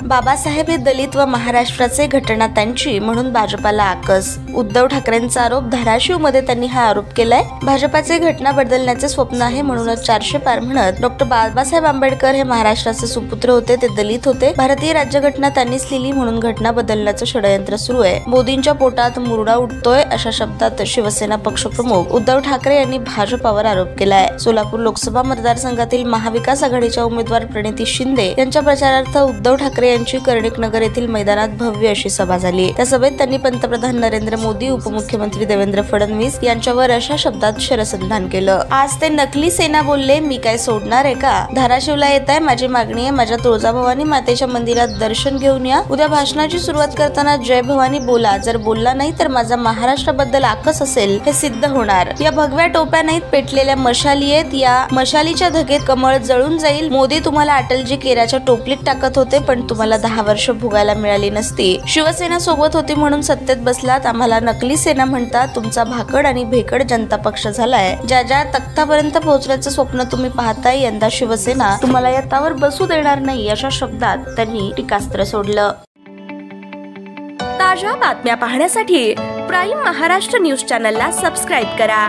बाबासाहेब हे दलित व महाराष्ट्राचे घटना त्यांची म्हणून भाजपाला आकस। उद्धव ठाकरेंचा आरोप धाराशिव मध्ये त्यांनी हा आरोप केलाय। भाजपाचे घटना बदलण्याचे स्वप्न आहे म्हणूनच 400 पार म्हणत डॉक्टर बाबासाहेब आंबेडकर हे महाराष्ट्राचे सुपुत्र होते, ते दलित होते। भारतीय राज्यघटना त्यांनीच लिहिली म्हणून घटना बदलण्याचं षडयंत्र सुरू आहे। मोदींच्या पोटात मुरडा उठतोय अशा शब्दात शिवसेना पक्षप्रमुख उद्धव ठाकरे यांनी भाजपावर आरोप केलाय। सोलापूर लोकसभा मतदारसंघातील महाविकास आघाडीच्या उमेदवार प्रणिती शिंदे यांच्या प्रचारार्थ उद्धव ठाकरे यांची कर्णिक नगर येथील मैदानात भव्य अशी सभा झाली। त्या सभेत त्यांनी पंतप्रधान नरेंद्र मोदी, उपमुख्यमंत्री देवेंद्र फडणवीस यांच्यावर अशा शब्दात शरसंधान केलं। आज ते नकली सेना बोलले, मी काय सोडणार आहे का? धाराशिवला येत आहे, माझी मागणी आहे माझ्या तुळजाभवानी मातेच्या मंदिरात दर्शन घेऊन या। उद्या भाषणाची सुरुवात करताना जय भवानी बोला, जर बोलला नाही तर माझा महाराष्ट्राबद्दल आकस असेल हे सिद्ध होणार। या भगव्या टोप्या नाहीत, पेटलेल्या मशाली आहेत, या मशालीच्या धगेत कमळ जळून जाईल। मोदी तुम्हाला अटलजी केराच्या टोपलीत टाकत होते पण तुम्हाला 10 वर्ष भोगायला मिळाली नसती। शिवसेना सोबत होती म्हणून सत्तेत बसलात, आम्हाला नकली सेना म्हणतात। तुमचा भाकड आणि भेकड जनता पक्ष झालाय। ज्या तख्तापर्यंत पोहोचण्याचं स्वप्न तुम्ही पाहताय, यंदा शिवसेना तुम्हाला या तावर बसू देणार नाही अशा शब्दात त्यांनी टीकास्त्र सोडलं। ताज्या बातम्या पाहण्यासाठी प्राईम महाराष्ट्र न्यूज चॅनलला सबस्क्राईब करा।